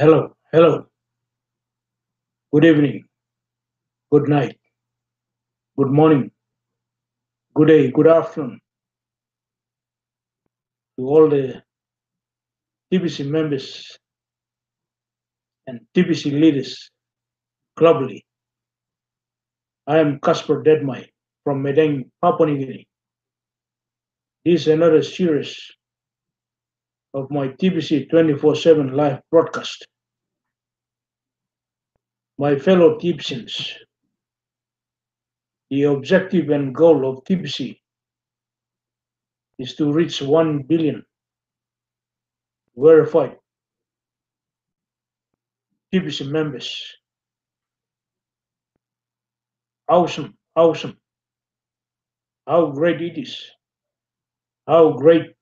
Hello, hello, good evening, good night, good morning, good day, good afternoon to all the TBC members and TBC leaders globally. I am Casper Deadmai from Medang, Papua New Guinea. This is another series of my TBC 24/7 live broadcast. My fellow TBCians, the objective and goal of TBC is to reach 1 billion verified TBC members. Awesome, awesome. How great it is. How great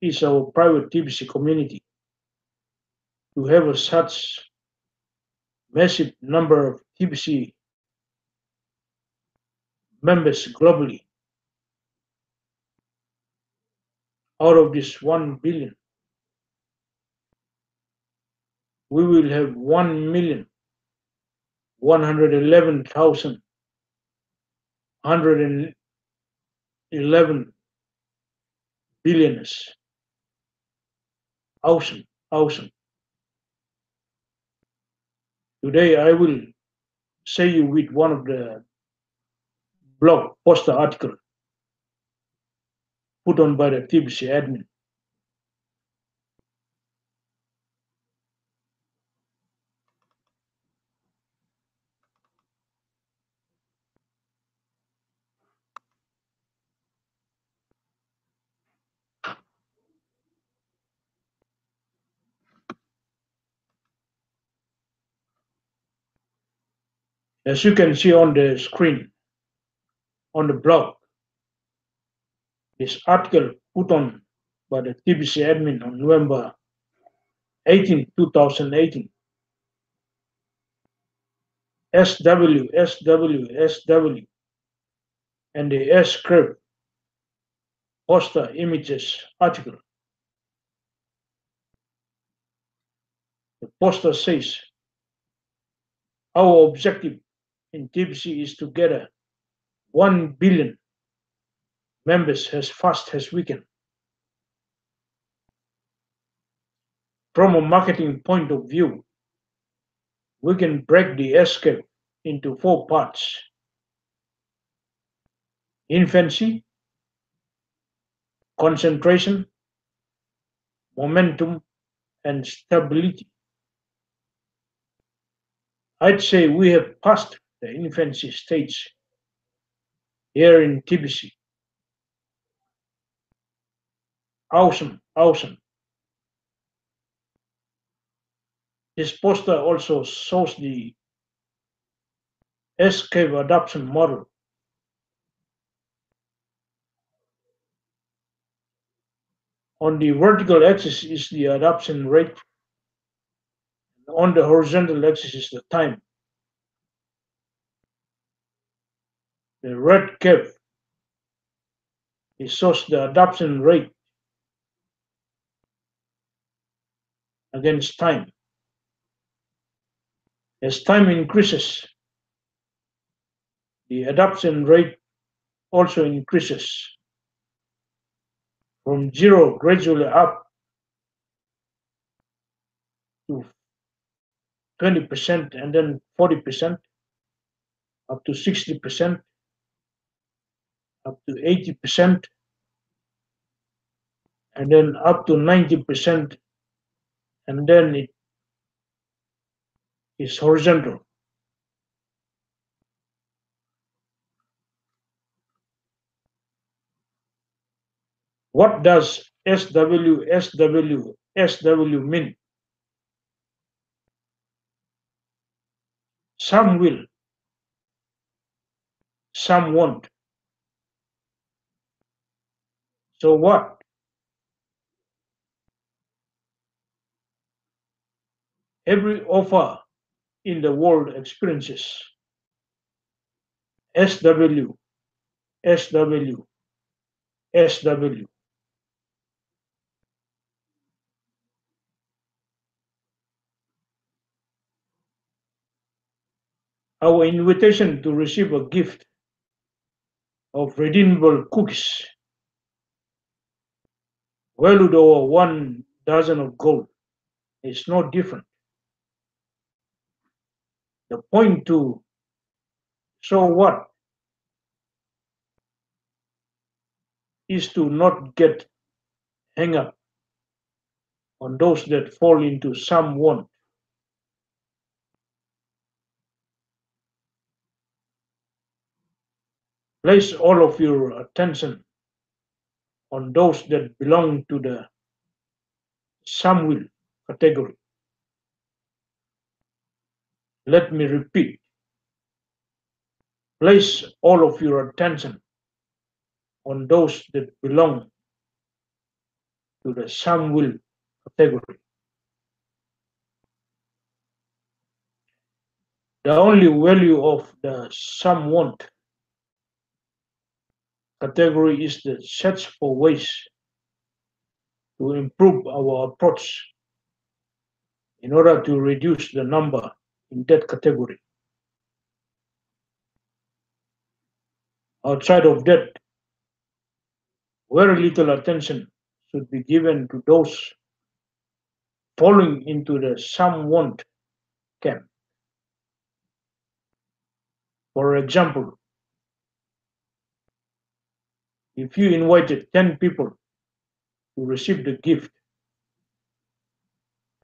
is our private TBC community to have such massive number of TBC members globally. Out of this 1 billion, we will have 1,111,111 billionaires. Awesome, awesome. Today I will say you with one of the blog poster article put on by the TBC admin. As you can see on the screen, on the blog, this article put on by the TBC admin on November 18, 2018. SW, and the S curve poster images article. The poster says our objective in TBC is to gather 1 billion members as fast as we can. From a marketing point of view, we can break the S curve into 4 parts: infancy, concentration, momentum, and stability. I'd say we have passed the infancy stage here in TBC. Awesome, awesome. This poster also shows the S-curve adoption model. On the vertical axis is the adoption rate. On the horizontal axis is the time. The red curve shows the adoption rate against time. As time increases, the adoption rate also increases from 0 gradually up to 20% and then 40%, up to 60%, up to 80%, and then up to 90%, and then it is horizontal. What does SW mean? Some will, some won't. So what? Every offer in the world experiences SW, SW, SW. Our invitation to receive a gift of redeemable cookies valued over 1 dozen of gold is no different. The point to so what is to not get hung up on those that fall into some want. Place all of your attention on those that belong to the some will category. Let me repeat. Place all of your attention on those that belong to the some will category. The only value of the some want category is the search for ways to improve our approach in order to reduce the number in that category. Outside of that, very little attention should be given to those falling into the some want camp. For example, if you invited 10 people to receive the gift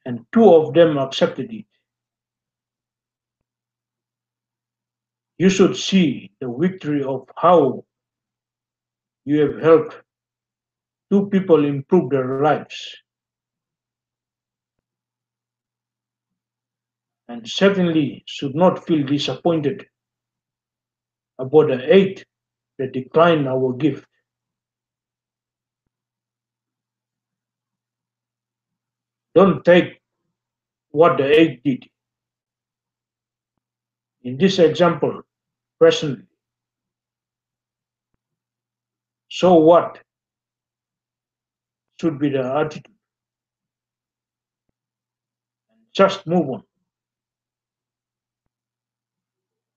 and two of them accepted it, you should see the victory of how you have helped two people improve their lives, and certainly should not feel disappointed about the 8 that declined our gift. Don't take what the 8 did. In this example, presently, so what should be the attitude? Just move on.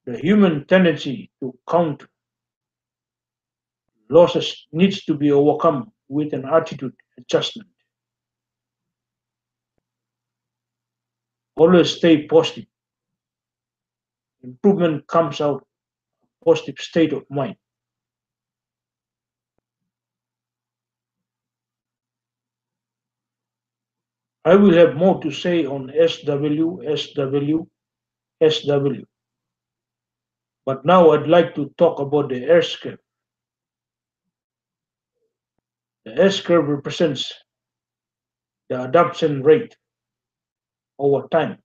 The human tendency to count losses needs to be overcome with an attitude adjustment. Always stay positive. Improvement comes out of a positive state of mind. I will have more to say on SW, but now I'd like to talk about the S curve. The S curve represents the adoption rate over time.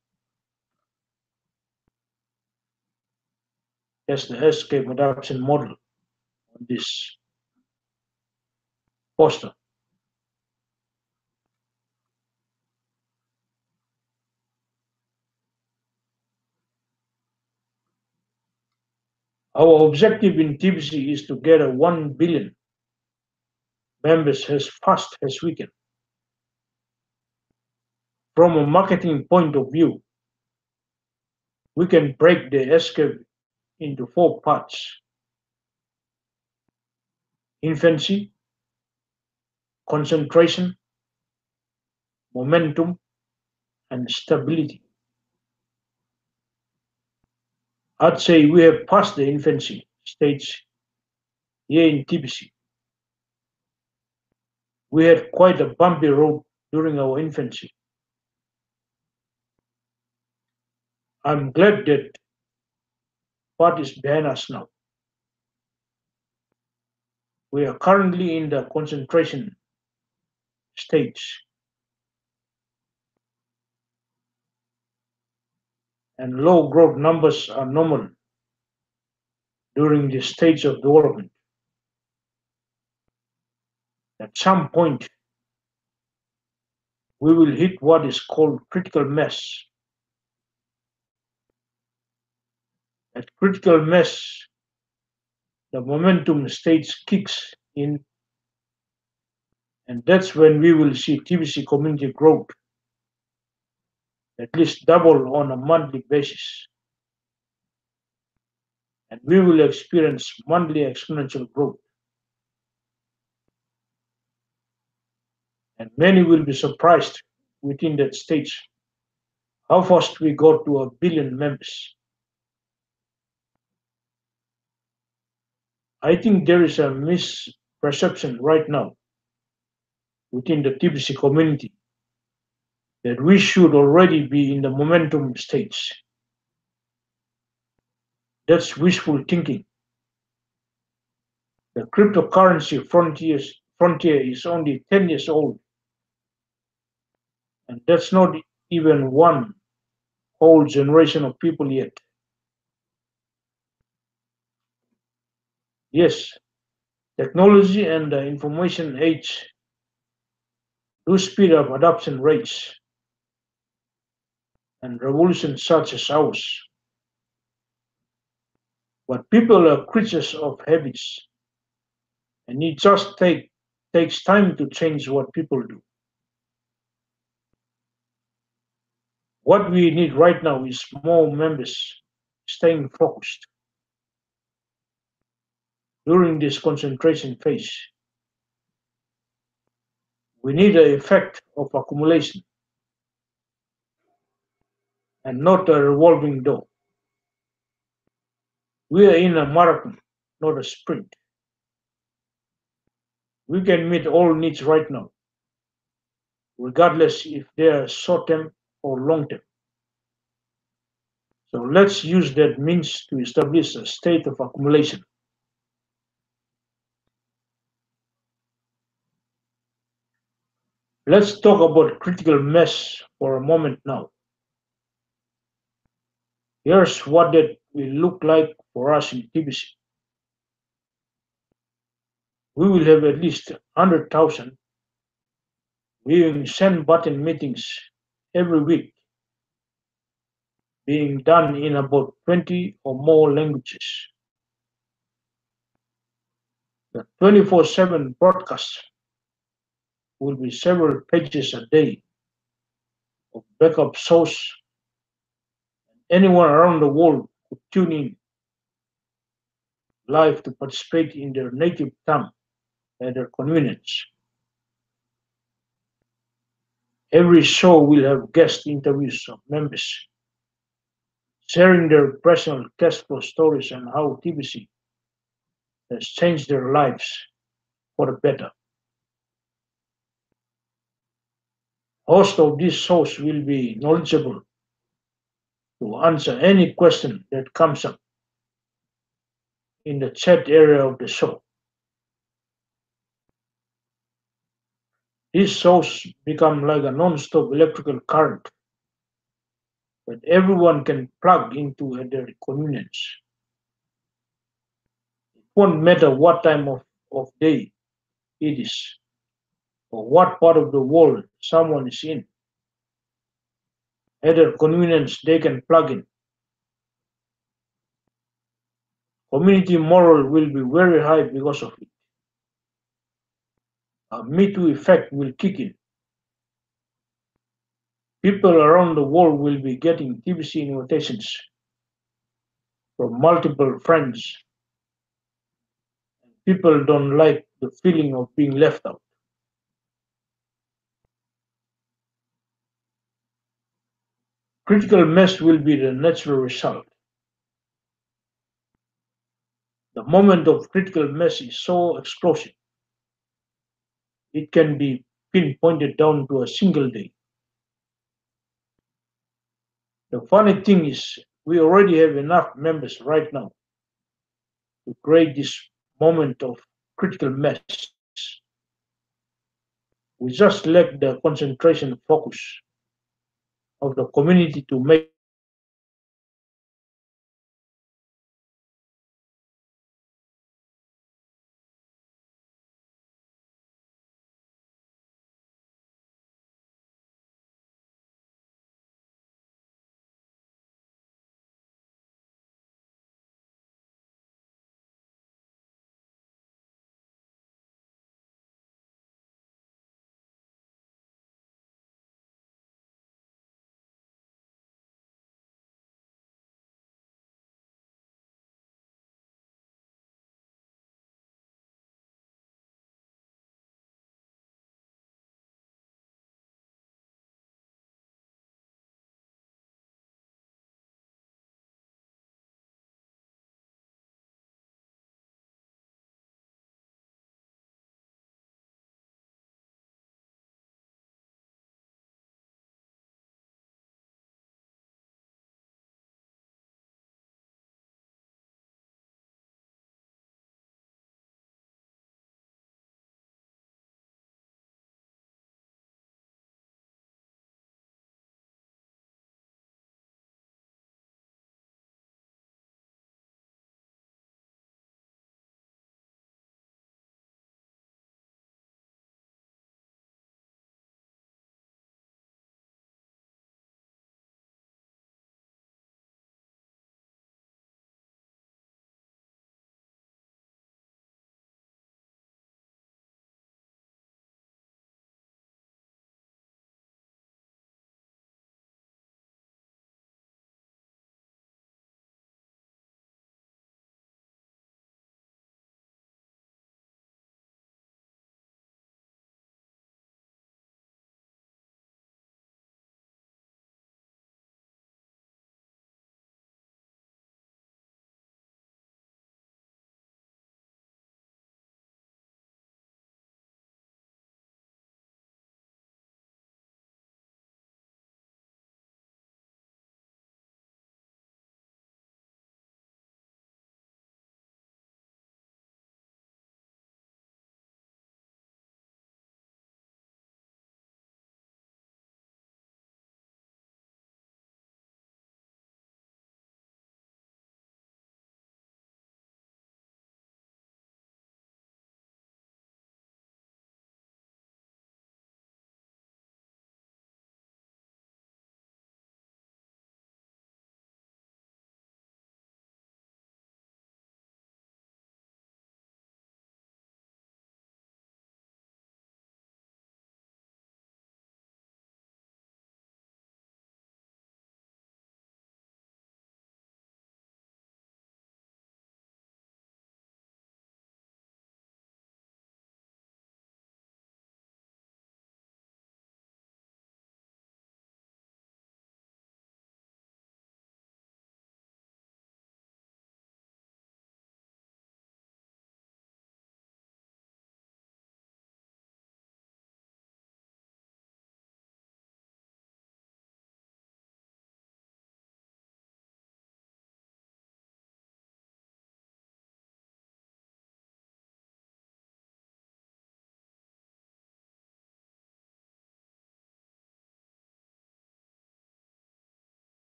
That's the S curve adoption model on this poster. Our objective in TBC is to gather 1 billion members as fast as we can. From a marketing point of view, we can break the S curve into 4 parts: infancy, concentration, momentum, and stability. I'd say we have passed the infancy stage here in TBC. We had quite a bumpy road during our infancy. I'm glad that part is behind us now. We are currently in the concentration stage, and low growth numbers are normal during this stage of development. At some point, we will hit what is called critical mass. At critical mass, the momentum stage kicks in, and that's when we will see TBC community growth at least double on a monthly basis. and we will experience monthly exponential growth. And many will be surprised within that stage how fast we got to 1 billion members. I think there is a misperception right now within the TBC community that we should already be in the momentum stage. That's wishful thinking. The cryptocurrency frontier is only 10 years old, and that's not even one whole generation of people yet. Yes, technology and the information age do speed up adoption rates, and revolutions such as ours. But people are creatures of habits, and it just takes time to change what people do. What we need right now is more members staying focused during this concentration phase. We need the effect of accumulation and not a revolving door. We are in a marathon, not a sprint. We can meet all needs right now, regardless if they are short term or long term. So let's use that means to establish a state of accumulation. Let's talk about critical mass for a moment now. Here's what that will look like for us in TBC. We will have at least 100,000 viewing send button meetings every week being done in about 20 or more languages. The 24/7 broadcast will be several pages a day of backup source. Anyone around the world could tune in live to participate in their native tongue at their convenience. Every show will have guest interviews of members sharing their personal cash flow stories and how TBC has changed their lives for the better. Host of these shows will be knowledgeable to answer any question that comes up in the chat area of the show. These shows become like a non-stop electrical current that everyone can plug into at their convenience. It won't matter what time of day it is or what part of the world someone is in. At their convenience, they can plug in. Community morale will be very high because of it. A Me Too effect will kick in. People around the world will be getting TBC invitations from multiple friends. People don't like the feeling of being left out. Critical mass will be the natural result. The moment of critical mass is so explosive, it can be pinpointed down to a single day. The funny thing is, we already have enough members right now to create this moment of critical mass. We just lack the concentration focus of the community to make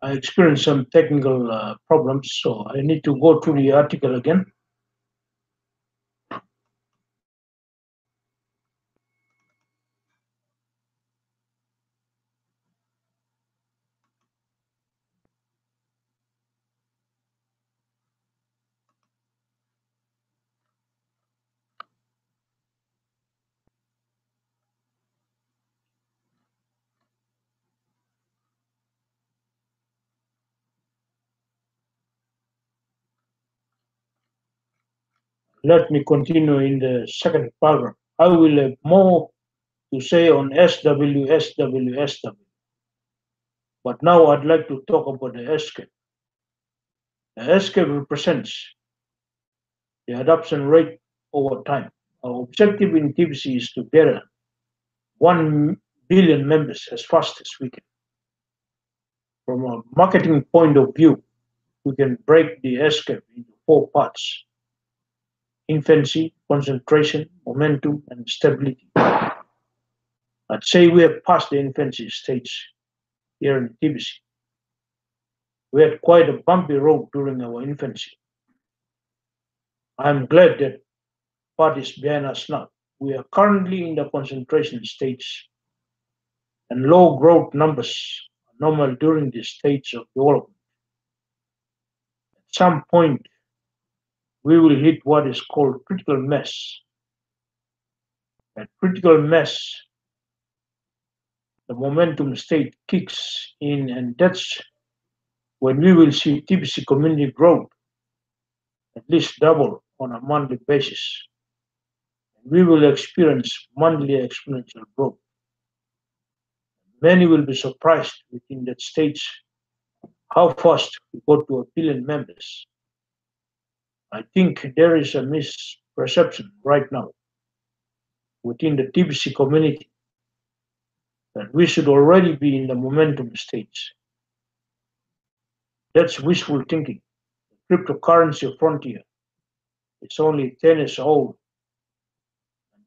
I experienced some technical problems, so I need to go through the article again. Let me continue in the second paragraph. I will have more to say on SWSWSW, but now I'd like to talk about the ESCAPE. The ESCAPE represents the adoption rate over time. Our objective in TBC is to get 1 billion members as fast as we can. From a marketing point of view, we can break the ESCAPE into four parts: infancy, concentration, momentum, and stability. I'd say we have passed the infancy stage here in TBC. We had quite a bumpy road during our infancy. I'm glad that part is behind us now. We are currently in the concentration stage, and low growth numbers are normal during this stage of development. At some point, we will hit what is called critical mass. At critical mass, the momentum state kicks in, and that's when we will see TBC community growth at least double on a monthly basis. We will experience monthly exponential growth. Many will be surprised within that stage how fast we got to a billion members. I think there is a misperception right now within the TBC community that we should already be in the momentum stage. That's wishful thinking. The cryptocurrency frontier is only 10 years old.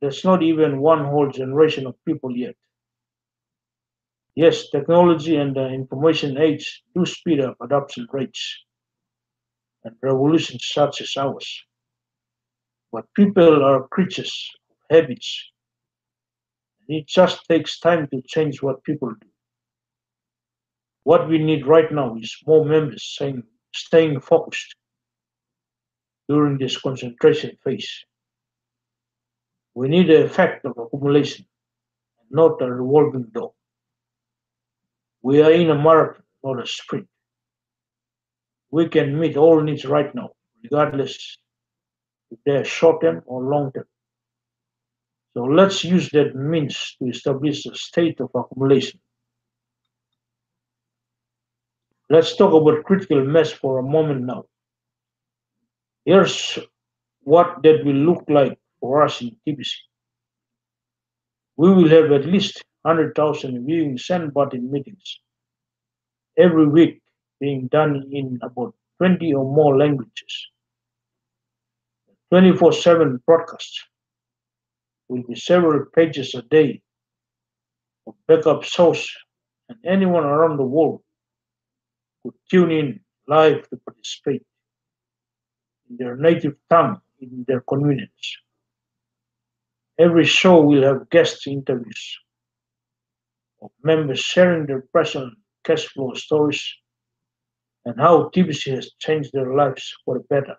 That's not even one whole generation of people yet. Yes, technology and the information age do speed up adoption rates and revolutions such as ours. But people are creatures of habits, and it just takes time to change what people do. What we need right now is more members staying focused during this concentration phase. We need the effect of accumulation, and not a revolving door. We are in a marathon, not a sprint. We can meet all needs right now, regardless if they are short term or long term. So let's use that means to establish a state of accumulation. Let's talk about critical mass for a moment now. Here's what that will look like for us in TBC. We will have at least 100,000 viewing send button meetings every week being done in about 20 or more languages. 24/7 broadcasts will be several pages a day of backup source, and anyone around the world could tune in live to participate in their native tongue in their convenience. Every show will have guest interviews of members sharing their personal cash flow stories and how TBC has changed their lives for the better.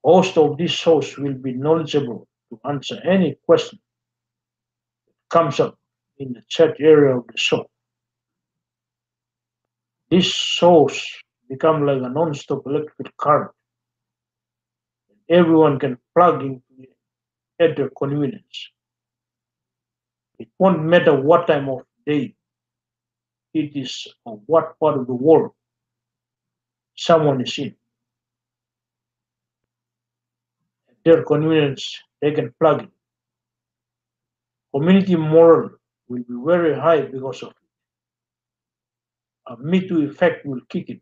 Host of these shows will be knowledgeable to answer any question that comes up in the chat area of the show. These shows become like a non-stop electric current that everyone can plug into at their convenience. It won't matter what time of day it is or what part of the world someone is in. At their convenience, they can plug in. Community morale will be very high because of it. A Me Too effect will kick in.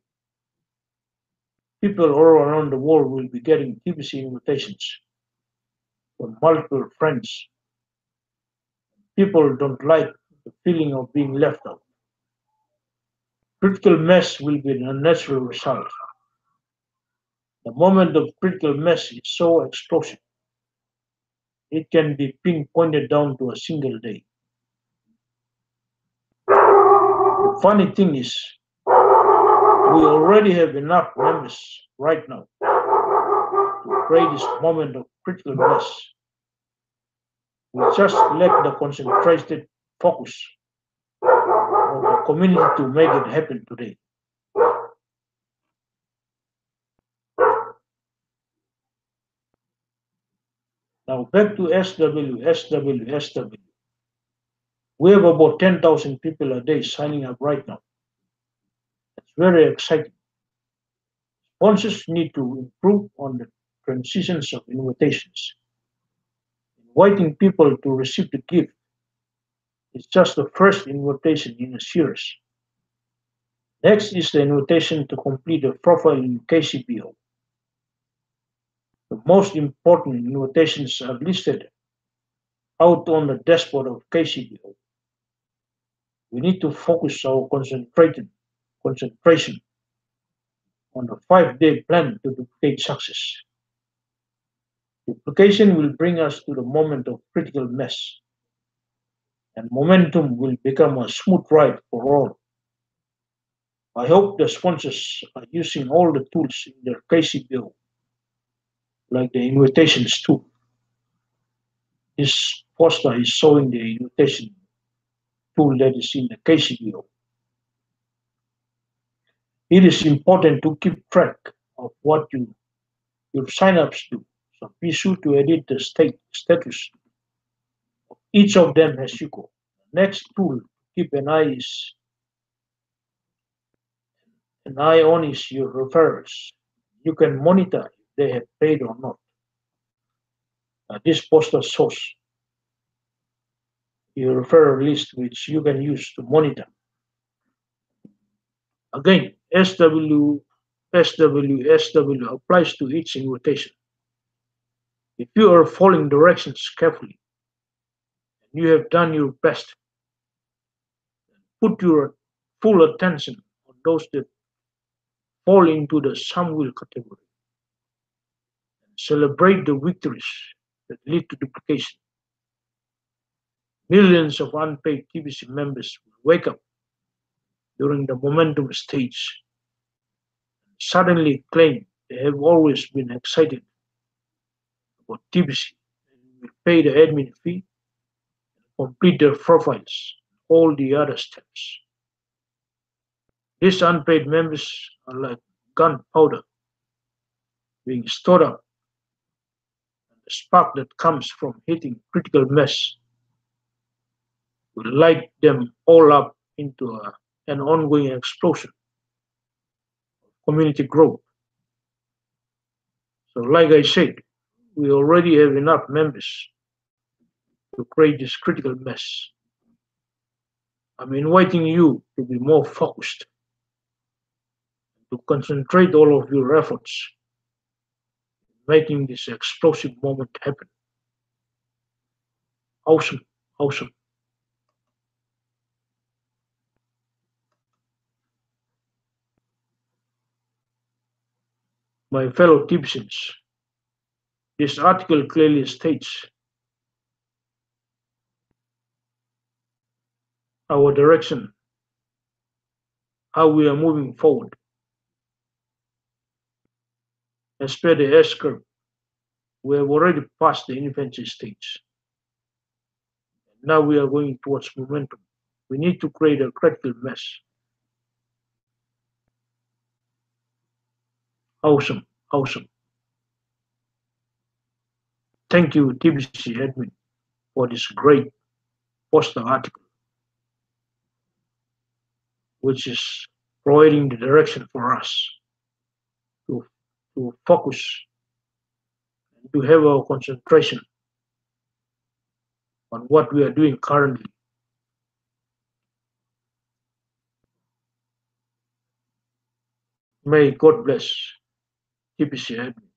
People all around the world will be getting TBC invitations from multiple friends. People don't like the feeling of being left out. Critical mass will be a natural result. The moment of critical mass is so explosive, it can be pinpointed down to a single day. The funny thing is, we already have enough members right now to create this moment of critical mass. We just lack the concentrated focus of the community to make it happen today. Now back to SW. We have about 10,000 people a day signing up right now. It's very exciting. Sponsors need to improve on the transitions of invitations. Inviting people to receive the gift is just the first invitation in a series. Next is the invitation to complete a profile in KCBO. The most important invitations are listed out on the dashboard of KCBO. We need to focus our concentration on the 5-day plan to duplicate success. Duplication will bring us to the moment of critical mass, and momentum will become a smooth ride for all. I hope the sponsors are using all the tools in their KCBO, like the invitations tool. This poster is showing the invitation tool that is in the KCBO. It is important to keep track of what your signups do, so be sure to edit the status of each of them as you go. The next tool to keep an eye on is your referrals. You can monitor if they have paid or not. This poster shows your referral list, which you can use to monitor. Again, SW applies to each invitation. If you are following directions carefully and you have done your best, put your full attention on those that fall into the some will category. Celebrate the victories that lead to duplication. Millions of unpaid TBC members will wake up during the momentum stage and suddenly claim they have always been excited about TBC and will pay the admin fee and complete their profiles and all the other steps. These unpaid members are like gunpowder being stored up, and the spark that comes from hitting critical mass will light them all up into an ongoing explosion of community growth. So, like I said, we already have enough members to create this critical mass. I'm inviting you to be more focused, to concentrate all of your efforts making this explosive moment happen. Awesome, awesome. My fellow Tibetans, this article clearly states our direction, how we are moving forward. As per the S curve, we have already passed the infancy stage. Now we are going towards momentum. We need to create a critical mass. Awesome, awesome. Thank you, TBC admin, for this great poster article, which is providing the direction for us to focus and to have our concentration on what we are doing currently. May God bless TBC admin.